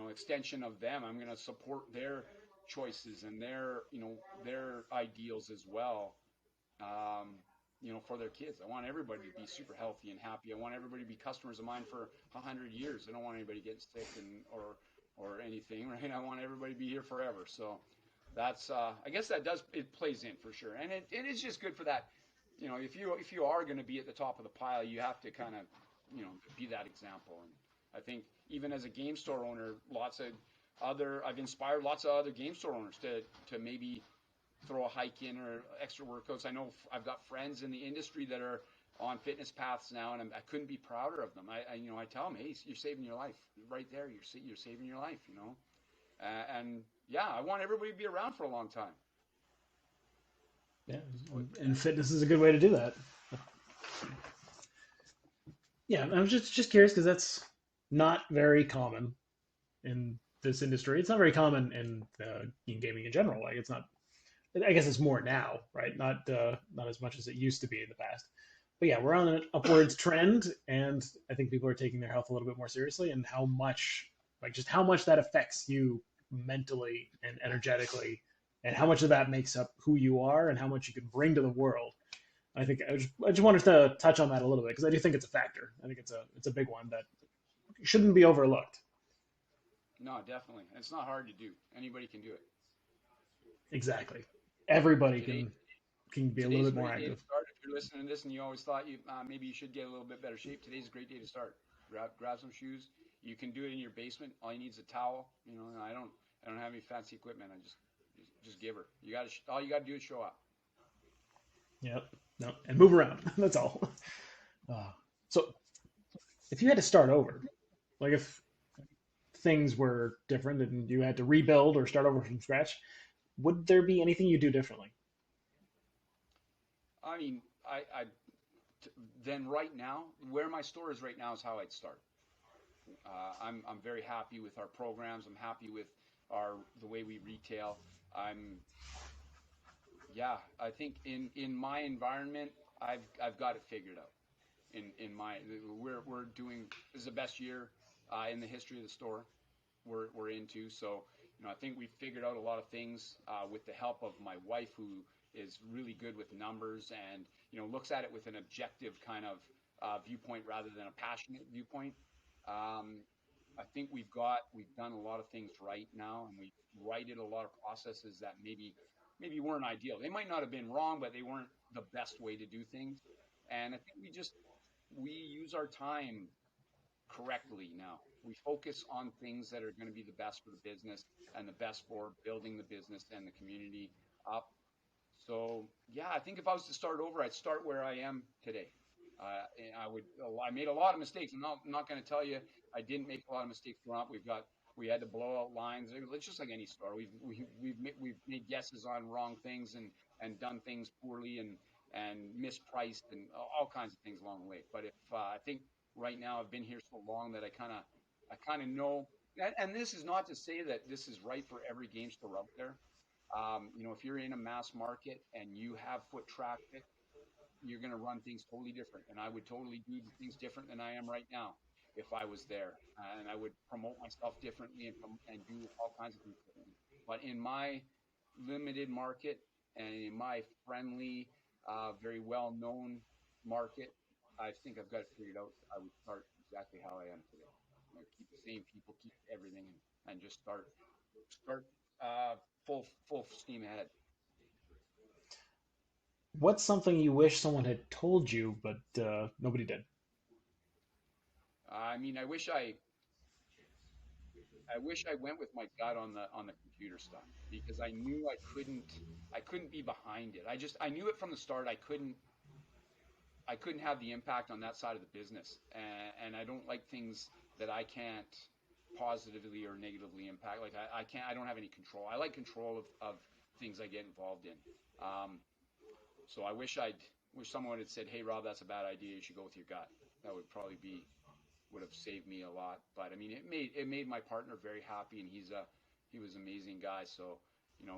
extension of them. I'm going to support their choices and their ideals as well. Um, for their kids. I want everybody to be super healthy and happy. I want everybody to be customers of mine for 100 years. I don't want anybody getting sick or anything, right? I want everybody to be here forever. So that's I guess it plays in for sure, and it is just good for that. If you are going to be at the top of the pile, you have to kind of be that example. And I think even as a game store owner, I've inspired lots of other game store owners to maybe throw a hike in or extra workouts. I know I've got friends in the industry that are on fitness paths now, and I couldn't be prouder of them. I tell them, hey, you're saving your life right there. You're saving your life, and yeah, I want everybody to be around for a long time. Yeah, and fitness is a good way to do that. Yeah, I was just curious because that's not very common in this industry. It's not very common in gaming in general. Like it's not. I guess it's more now, right? Not as much as it used to be in the past. But yeah, we're on an upwards trend, and I think people are taking their health a little bit more seriously, and how much that affects you mentally and energetically, and how much of that makes up who you are and how much you can bring to the world. I think I just wanted to touch on that a little bit because I do think it's a factor. I think it's a big one that shouldn't be overlooked. No, definitely. It's not hard to do. Anybody can do it. Exactly. Everybody Today, can be a little today's a bit more great day to active. start. If you're listening to this and you always thought maybe you should get a little bit better shape, today's a great day to start. Grab some shoes. You can do it in your basement. All you need is a towel. And I don't have any fancy equipment. I just give her. All you got to do is show up. Yep. No, and move around. That's all. So if you had to start over, like if things were different and you had to rebuild or start over from scratch, would there be anything you do differently? I mean, then right now, where my store is right now is how I'd start. I'm very happy with our programs. I'm happy with the way we retail. I'm Yeah. I think in my environment, I've got it figured out. In my we're doing This is the best year in the history of the store we're into. So I think we figured out a lot of things with the help of my wife, who is really good with numbers and looks at it with an objective kind of viewpoint rather than a passionate viewpoint. Um, I think we've done a lot of things right now, and we've righted a lot of processes that maybe weren't ideal. They might not have been wrong, but they weren't the best way to do things. And I think we use our time correctly now. We focus on things that are going to be the best for the business and the best for building the business and the community up. So yeah, I think if I was to start over, I'd start where I am today. And I made a lot of mistakes. I'm not going to tell you I didn't make a lot of mistakes growing up. We had to blow out lines. It's just like any store. We've made guesses on wrong things and done things poorly and mispriced and all kinds of things along the way. But if I think right now I've been here so long that I kind of know. And this is not to say that this is right for every game store out there. If you're in a mass market and you have foot traffic, you're going to run things totally different. And I would totally do things different than I am right now if I was there. And I would promote myself differently and do all kinds of things differently. But in my limited market and in my friendly, very well known market, I think I've got it figured out. I would start exactly how I am today. Keep the same people, keep everything, and just start full steam ahead. What's something you wish someone had told you, but nobody did? I mean, I wish I went with my gut on the computer stuff, because I knew I couldn't be behind it. I knew it from the start. I couldn't have the impact on that side of the business, and I don't like things that I can't positively or negatively impact. Like I can't, I don't have any control. I like control of things I get involved in. So I wish someone had said, "Hey, Rob, that's a bad idea. You should go with your gut." That would probably would have saved me a lot. But I mean, it made my partner very happy, and he was an amazing guy. So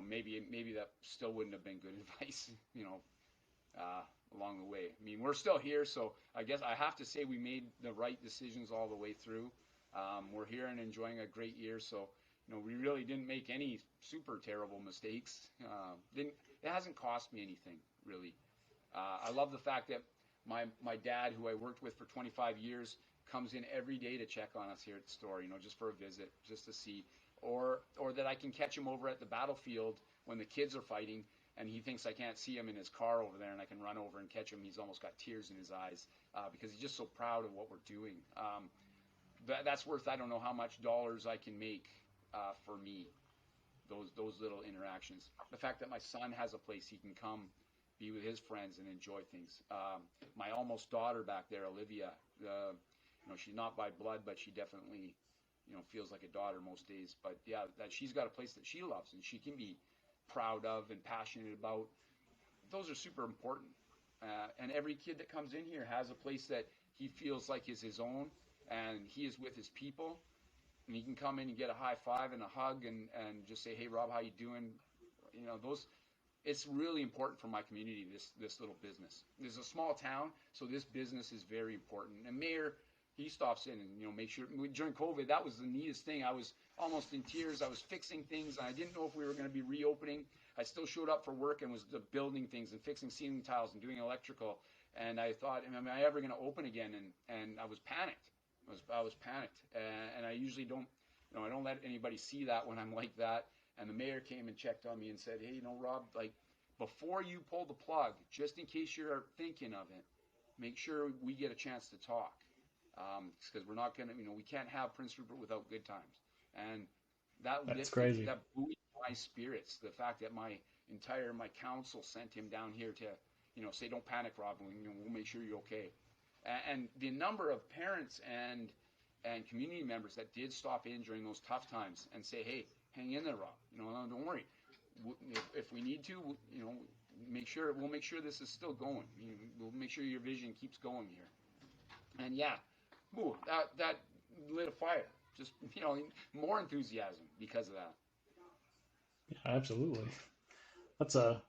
maybe that still wouldn't have been good advice. Uh, Along the way. I mean, we're still here, so I guess I have to say we made the right decisions all the way through. We're here and enjoying a great year, so we really didn't make any super terrible mistakes. Didn't It hasn't cost me anything really. I love the fact that my dad, who I worked with for 25 years, comes in every day to check on us here at the store. Just for a visit, just to see, or that I can catch him over at the battlefield when the kids are fighting, and he thinks I can't see him in his car over there, and I can run over and catch him. He's almost got tears in his eyes because he's just so proud of what we're doing. That's worth, I don't know how much dollars I can make for me. Those little interactions. The fact that my son has a place he can come be with his friends and enjoy things. My almost daughter back there, Olivia, she's not by blood, but she definitely, feels like a daughter most days. But yeah, that she's got a place that she loves and she can be proud of and passionate about. Those are super important. And every kid that comes in here has a place that he feels like is his own, and he is with his people, and he can come in and get a high five and a hug and just say, "Hey, Rob, how you doing?" Those. It's really important for my community. This little business. This is a small town, so this business is very important. And Mayor, he stops in and make sure. During COVID, that was the neatest thing. I was almost in tears. I was fixing things, and I didn't know if we were going to be reopening. I still showed up for work and was building things and fixing ceiling tiles and doing electrical. And I thought, am I ever going to open again? And I was panicked. I was panicked, and I usually don't. I don't let anybody see that when I'm like that. And the mayor came and checked on me and said, "Hey, Rob, like, before you pull the plug, just in case you're thinking of it, make sure we get a chance to talk, because we're not gonna, we can't have Prince Rupert without good times." And that That's lifted, crazy. that buoyed my spirits. The fact that my council sent him down here to, say, "Don't panic, Rob. We'll make sure you're okay." And the number of parents and community members that did stop in during those tough times and say, "Hey, hang in there, Rob. Don't worry. If we need to, we'll make sure this is still going. We'll make sure your vision keeps going here." And yeah, that lit a fire. Just more enthusiasm because of that. Yeah, absolutely. That's a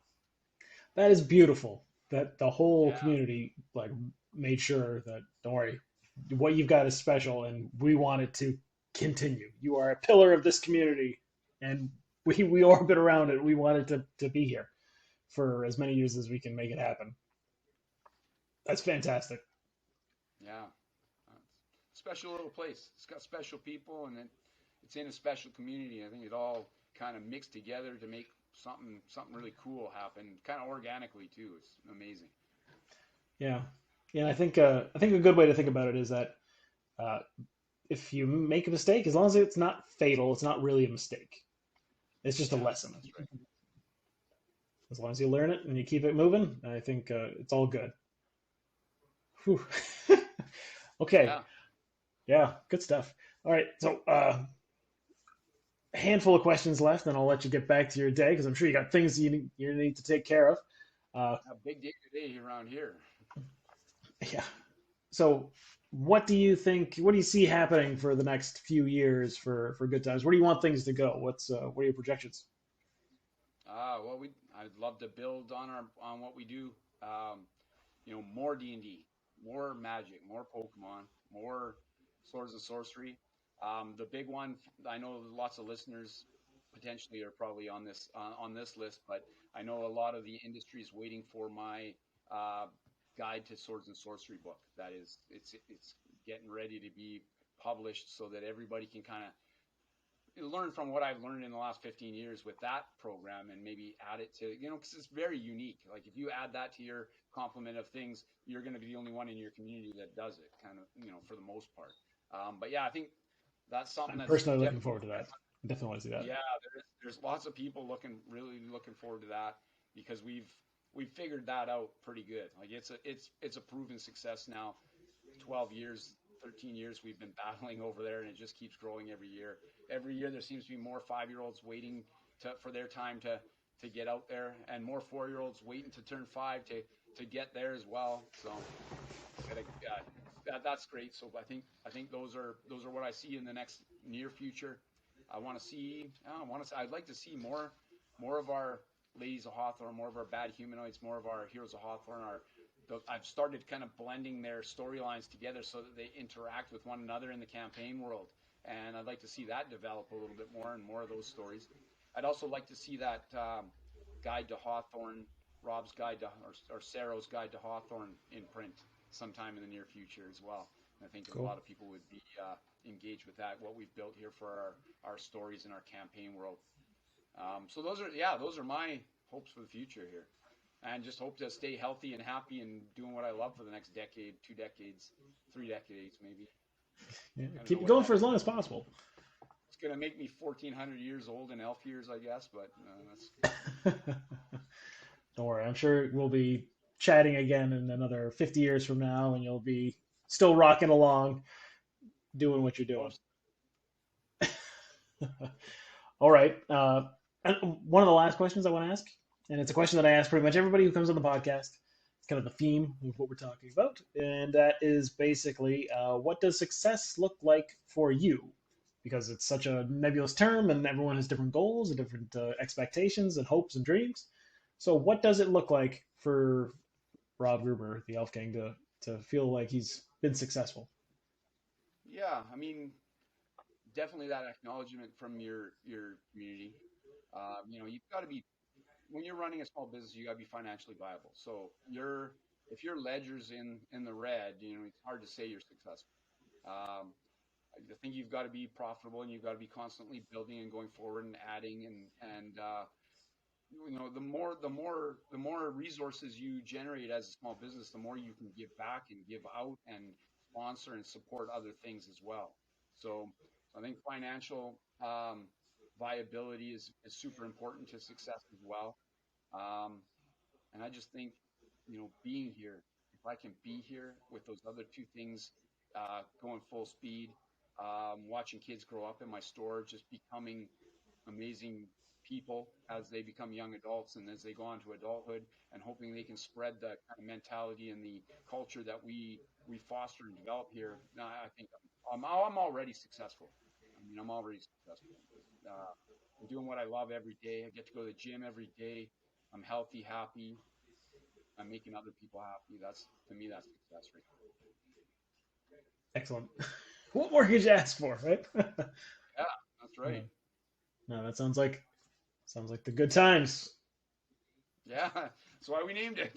that is beautiful. That the whole Yeah, community like made sure that don't worry, what you've got is special, and we want it to continue. You are a pillar of this community, and we orbit around it. We want it to be here for as many years as we can make it happen. That's fantastic. yeah. Uh, Special little place. It's got special people, and it's in a special community. I think it all kind of mixed together to make something really cool happen, kind of organically too. It's amazing. Yeah, yeah. I think a good way to think about it is that uh, if you make a mistake, as long as it's not fatal, it's not really a mistake. It's just a Yeah, lesson. that's right. As long as you learn it and you keep it moving, I think it's all good. Whew. Okay. Yeah. Yeah, good stuff. All right. So, a handful of questions left, and I'll let you get back to your day because I'm sure you got things you need to take care of. Uh, A big day today around here. yeah. So, what do you think? What do you see happening for the next few years for Good Times? Where do you want things to go? What are your projections? Well, I'd love to build on what we do. Um, more D&D, more Magic, more Pokemon, more Swords and Sorcery. The big one, I know lots of listeners potentially are probably on this list, but I know a lot of the industry is waiting for my uh, guide to Swords and Sorcery book. That is, it's getting ready to be published so that everybody can kind of learn from what I've learned in the last 15 years with that program and maybe add it to, because it's very unique. Like if you add that to your complement of things, you're going to be the only one in your community that does it kind of, for the most part. But yeah, I think that's something I'm that's personally looking definitely, forward to that. I definitely want to see that. yeah, there's lots of people really looking forward to that because we've figured that out pretty good. Like it's a proven success now, 12 years, 13 years we've been battling over there, and it just keeps growing every year. Every year there seems to be more 5-year-olds waiting for their time to get out there, and more 4-year-olds waiting to turn 5 to get there as well. So that's great. So I think those are what I see in the next near future. I'd like to see more of our ladies of Hawthorne, more of our bad humanoids, more of our heroes of Hawthorne. I've started kind of blending their storylines together so that they interact with one another in the campaign world, and I'd like to see that develop a little bit more and more of those stories. I'd also like to see that guide to Hawthorne, Rob's guide to, or Sarah's guide to Hawthorne in print sometime in the near future as well. And I think cool. A lot of people would be engaged with that, what we've built here for our stories in our campaign world. So those are my hopes for the future here, and just hope to stay healthy and happy and doing what I love for the next decade, 2 decades, 3 decades, maybe. Yeah, keep it going for as long as possible. It's going to make me 1,400 years old in elf years, I guess, but that's... Don't worry. I'm sure we'll be chatting again in another 50 years from now, and you'll be still rocking along, doing what you're doing. All right. One of the last questions I want to ask, and it's a question that I ask pretty much everybody who comes on the podcast. It's kind of the theme of what we're talking about, and that is basically, what does success look like for you? Because it's such a nebulous term, and everyone has different goals and different expectations and hopes and dreams. So what does it look like for Rob Gruber, the Elf King, to feel like he's been successful? Yeah, I mean, definitely that acknowledgement from your community. You've got to be, when you're running a small business, you got to be financially viable. So if your ledger's in the red, it's hard to say you're successful. I think you've got to be profitable, and you've got to be constantly building and going forward and adding and the more resources you generate as a small business, the more you can give back and give out and sponsor and support other things as well. So I think financial viability is super important to success as well. And I just think, being here, if I can be here with those other 2 things going full speed, watching kids grow up in my store, just becoming amazing people as they become young adults and as they go on to adulthood, and hoping they can spread the kind of mentality and the culture that we foster and develop here. Now, I think I'm already successful. I'm already successful. I'm doing what I love every day. I get to go to the gym every day. I'm healthy, happy. I'm making other people happy. To me, that's success right now. Excellent. What more could you ask for, right? Yeah, that's right. No, that sounds like the good times. Yeah, that's why we named it.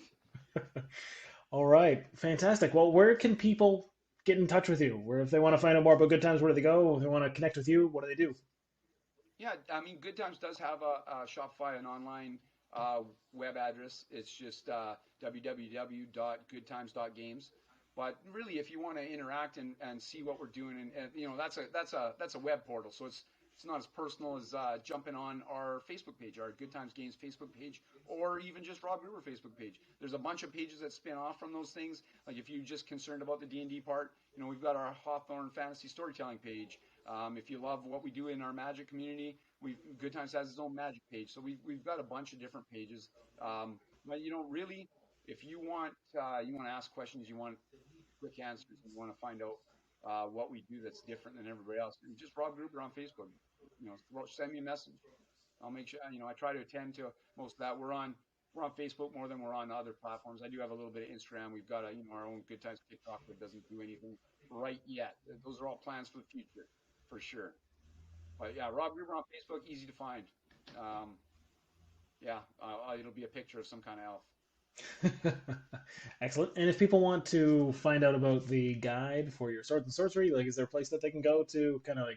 All right, fantastic. Well, where can people get in touch with you? Where, if they want to find out more about Good Times, where do they go? If they want to connect with you, what do they do? Yeah, I mean, Good Times does have a Shopify, an online web address. It's just www.goodtimes.games. But really, if you want to interact and see what we're doing, and that's a web portal, so it's not as personal as jumping on our Facebook page, our Good Times Games Facebook page, or even just Rob Gruber Facebook page. There's a bunch of pages that spin off from those things. Like if you're just concerned about the D&D part, we've got our Hawthorne Fantasy Storytelling page. If you love what we do in our Magic community, Good Times has its own Magic page. So we've got a bunch of different pages. But really, if you want to ask questions, you want quick answers, you want to find out what we do that's different than everybody else, and just Rob Gruber on Facebook. Send me a message. I'll make sure. I try to attend to most of that. We're on Facebook more than we're on other platforms. I do have a little bit of Instagram. We've got our own Good Times TikTok that doesn't do anything right yet. Those are all plans for the future, for sure. But yeah, Rob Gruber on Facebook, easy to find. It'll be a picture of some kind of elf. Excellent. And if people want to find out about the guide for your swords and sorcery, is there a place that they can go to kind of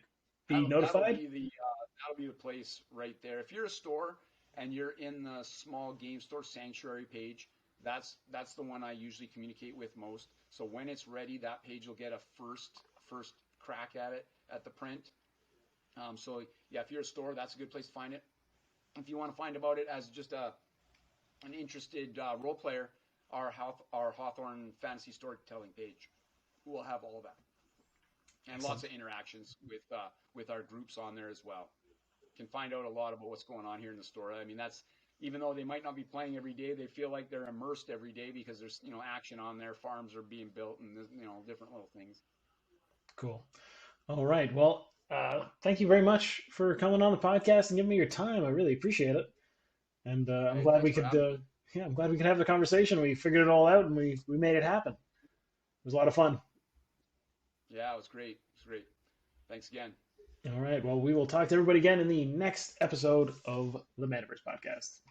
be notified? That'll be the place right there. If you're a store and you're in the small game store sanctuary page, that's the one I usually communicate with most. So when it's ready, that page will get a first crack at it at the print. If you're a store, that's a good place to find it. If you want to find about it as just an interested role player, our Hawthorne Fantasy Storytelling page will have all that. and Excellent. lots of interactions with our groups on there as well. Can find out a lot about what's going on here in the store. I mean, that's even though they might not be playing every day, they feel like they're immersed every day because there's action on there. Farms are being built, and there's different little things. Cool. All right. Well, thank you very much for coming on the podcast and giving me your time. I really appreciate it. And I'm Hey, glad thanks we for could, having me. yeah, I'm glad we could have the conversation. We figured it all out and we made it happen. It was a lot of fun. Yeah, it was great. It was great. Thanks again. All right. Well, we will talk to everybody again in the next episode of the Metaverse Podcast.